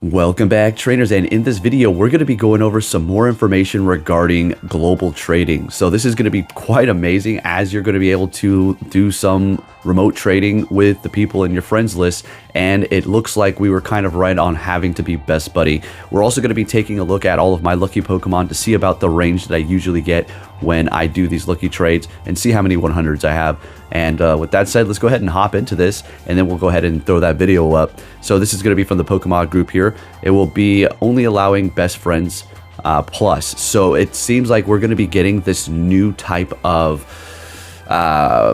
Welcome back, trainers, and in this video we're going to be going over some more information regarding global trading. So this is going to be quite amazing, as you're going to be able to do some remote trading with the people in your friends list, and it looks like we were kind of right on having to be best buddy. We're also going to be taking a look at all of my lucky Pokemon to see about the range that I usually get when I do these lucky trades and see how many 100s I have. And with that said, let's go ahead and hop into this, and then we'll go ahead and throw that video up. So this is going to be from the Pokemon group here. It will be only allowing best friends plus. So it seems like we're going to be getting this new type of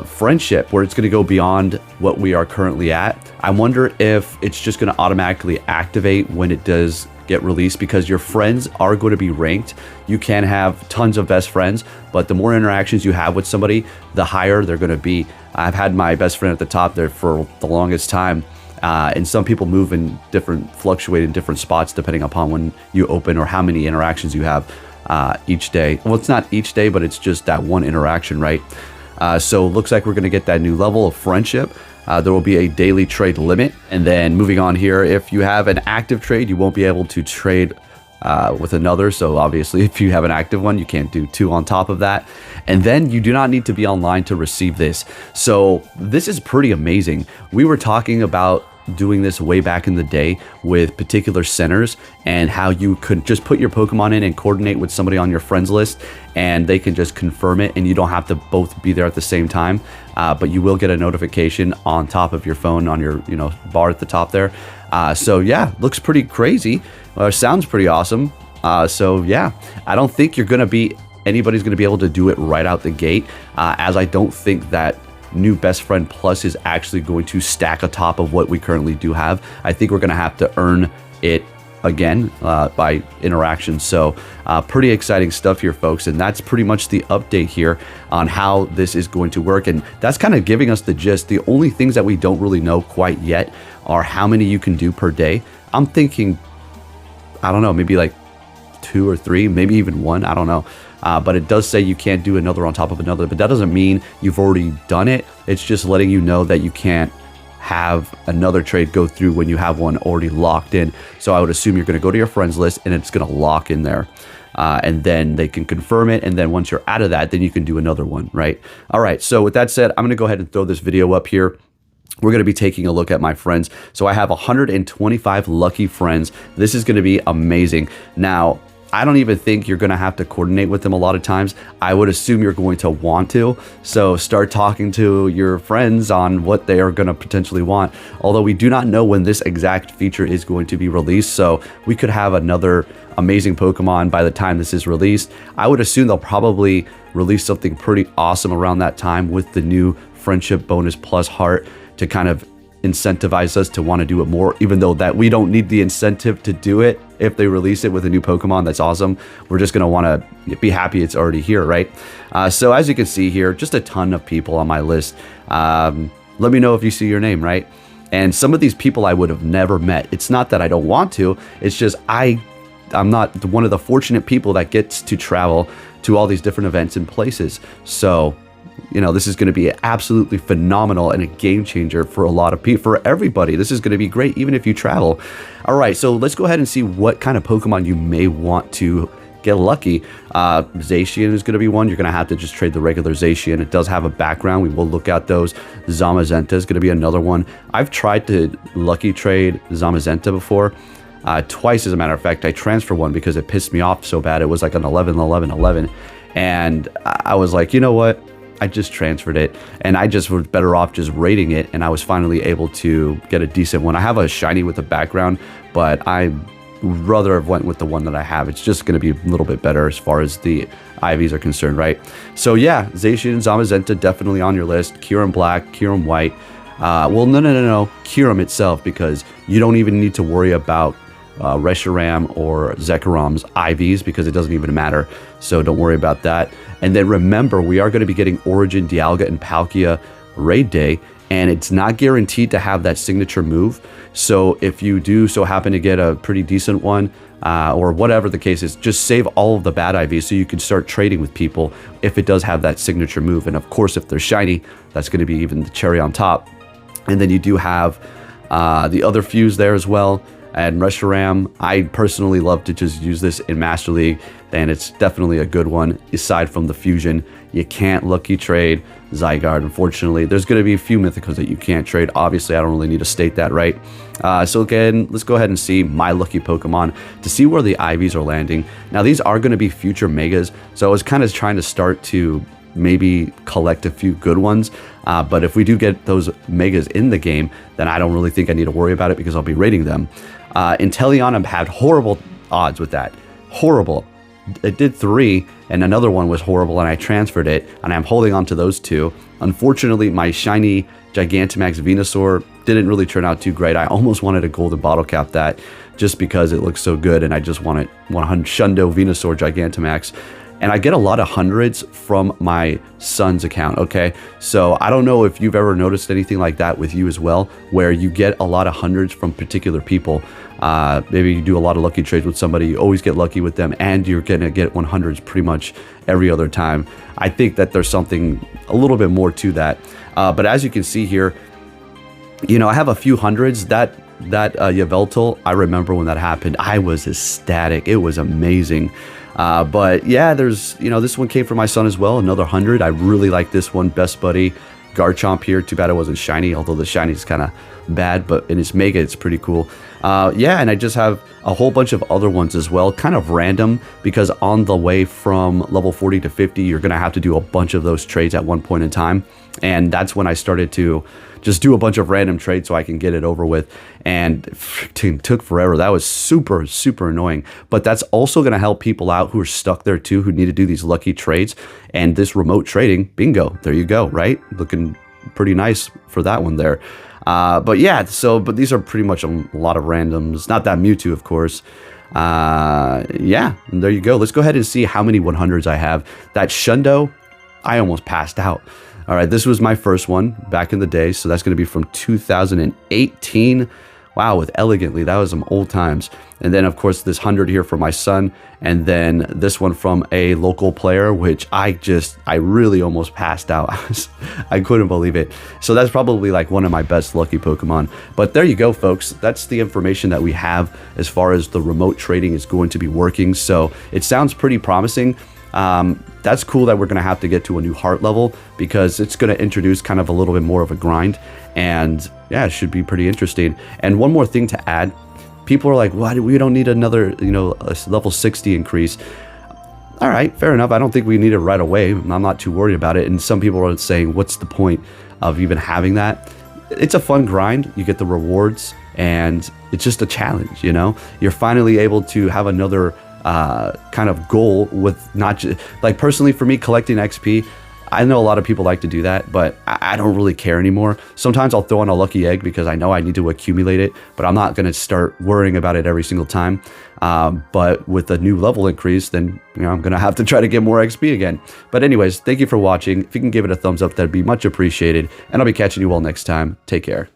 friendship where it's going to go beyond what we are currently at. I wonder if it's just going to automatically activate when it does get released, because your friends are going to be ranked. You can have tons of best friends, but the more interactions you have with somebody, the higher they're going to be. I've had my best friend at the top there for the longest time, and some people move in fluctuate in different spots depending upon when you open or how many interactions you have each day. Well, it's not each day, but it's just that one interaction, right? So it looks like we're going to get that new level of friendship. There will be a daily trade limit. And then moving on here, if you have an active trade, you won't be able to trade with another. So obviously, if you have an active one, you can't do two on top of that. And then you do not need to be online to receive this. So this is pretty amazing. We were talking about doing this way back in the day with particular centers, and how you could just put your Pokemon in and coordinate with somebody on your friends list, and they can just confirm it, and you don't have to both be there at the same time, but you will get a notification on top of your phone on your bar at the top there. So yeah, looks pretty crazy, sounds pretty awesome. So yeah, I don't think anybody's gonna be able to do it right out the gate, as I don't think that new best friend plus is actually going to stack atop of what we currently do have. I think we're going to have to earn it again by interaction. So pretty exciting stuff here, folks, and that's pretty much the update here on how this is going to work, and that's kind of giving us the gist. The only things that we don't really know quite yet are how many you can do per day. I'm thinking, I don't know, maybe like 2 or 3, maybe even 1, I don't know. But it does say you can't do another on top of another, but that doesn't mean you've already done it. It's just letting you know that you can't have another trade go through when you have one already locked in. So I would assume you're going to go to your friends list and it's going to lock in there. And then they can confirm it. And then once you're out of that, then you can do another one, right? All right. So with that said, I'm going to go ahead and throw this video up here. We're going to be taking a look at my friends. So I have 125 lucky friends. This is going to be amazing. Now, I don't even think you're going to have to coordinate with them a lot of times. I would assume you're going to want to. So start talking to your friends on what they are going to potentially want. Although we do not know when this exact feature is going to be released. So we could have another amazing Pokemon by the time this is released. I would assume they'll probably release something pretty awesome around that time with the new Friendship Bonus Plus Heart to kind of incentivize us to want to do it more, even though that we don't need the incentive to do it. If they release it with a new Pokemon that's awesome, we're just going to want to be happy it's already here, right? So as you can see here, just a ton of people on my list. Let me know if you see your name, right? And some of these people I would have never met. It's not that I don't want to, it's just I'm not one of the fortunate people that gets to travel to all these different events and places. So this is going to be absolutely phenomenal and a game changer for a lot of people, for everybody. This is going to be great, even if you travel. All right, so let's go ahead and see what kind of Pokemon you may want to get lucky. Zacian is going to be one. You're going to have to just trade the regular Zacian. It does have a background. We will look at those. Zamazenta is going to be another one. I've tried to lucky trade Zamazenta before. Twice, as a matter of fact. I transferred one because it pissed me off so bad. It was like an 11, 11, 11. And I was like, you know what? I just transferred it, and I just was better off just rating it, and I was finally able to get a decent one. I have a shiny with a background, but I would rather have went with the one that I have. It's just going to be a little bit better as far as the IVs are concerned, right? So yeah, Zacian and Zamazenta definitely on your list. Kyurem Black, Kyurem White. Well, no. Kyurem itself, because you don't even need to worry about Reshiram or Zekarom's IVs, because it doesn't even matter. So don't worry about that. And then remember, we are going to be getting Origin, Dialga, and Palkia raid day, and it's not guaranteed to have that signature move. So if you do so happen to get a pretty decent one, or whatever the case is, just save all of the bad IVs so you can start trading with people if it does have that signature move. And of course, if they're shiny, that's going to be even the cherry on top. And then you do have the other fuse there as well. And Reshiram, I personally love to just use this in Master League, and it's definitely a good one. Aside from the fusion, you can't lucky trade Zygarde, unfortunately. There's going to be a few Mythicals that you can't trade. Obviously, I don't really need to state that, right? So again, let's go ahead and see my lucky Pokemon to see where the IVs are landing. Now, these are going to be future Megas, so I was kind of trying to start to maybe collect a few good ones. But if we do get those Megas in the game, then I don't really think I need to worry about it because I'll be rating them. Inteleon, I've had horrible odds with that. Horrible. It did 3, and another one was horrible, and I transferred it, and I'm holding on to those 2. Unfortunately, my shiny Gigantamax Venusaur didn't really turn out too great. I almost wanted a golden bottle cap that just because it looks so good, and I just wanted 100 Shundo Venusaur Gigantamax. And I get a lot of hundreds from my son's account, okay? So I don't know if you've ever noticed anything like that with you as well, where you get a lot of hundreds from particular people. Maybe you do a lot of lucky trades with somebody, you always get lucky with them, and you're gonna get 100s pretty much every other time. I think that there's something a little bit more to that. But as you can see here, you know, I have a few hundreds. That Yveltal, I remember when that happened, I was ecstatic. It was amazing. But yeah, there's, you know, this one came from my son as well, another 100. I really like this one, Best Buddy Garchomp here. Too bad it wasn't shiny, although the shiny is kind of bad, but in its Mega, it's pretty cool. Yeah, and I just have a whole bunch of other ones as well, kind of random, because on the way from level 40 to 50, you're going to have to do a bunch of those trades at one point in time. And that's when I started to just do a bunch of random trades so I can get it over with. And it took forever. That was super, super annoying. But that's also going to help people out who are stuck there too, who need to do these lucky trades. And this remote trading, bingo, there you go, right? Looking pretty nice for that one there. But yeah, but these are pretty much a lot of randoms. Not that Mewtwo, of course. Yeah, and there you go. Let's go ahead and see how many 100s I have. That Shundo, I almost passed out. All right, this was my first one back in the day, so that's going to be from 2018. Wow, with Elegantly, that was some old times. And then, of course, this 100 here for my son, and then this one from a local player, which I really almost passed out. I couldn't believe it. So that's probably like one of my best lucky Pokemon. But there you go, folks. That's the information that we have as far as the remote trading is going to be working. So it sounds pretty promising. That's cool that we're going to have to get to a new heart level because it's going to introduce kind of a little bit more of a grind, and yeah, it should be pretty interesting. And one more thing to add, people are like, why do we don't need another, a level 60 increase? All right, fair enough. I don't think we need it right away. I'm not too worried about it. And some people are saying, what's the point of even having that? It's a fun grind. You get the rewards and it's just a challenge, You're finally able to have another kind of goal with not just like personally for me collecting XP. I know a lot of people like to do that, but I don't really care anymore. Sometimes I'll throw in a lucky egg because I know I need to accumulate it, but I'm not going to start worrying about it every single time. But with a new level increase, then I'm going to have to try to get more XP again. But anyways, thank you for watching. If you can give it a thumbs up, that'd be much appreciated. And I'll be catching you all next time. Take care.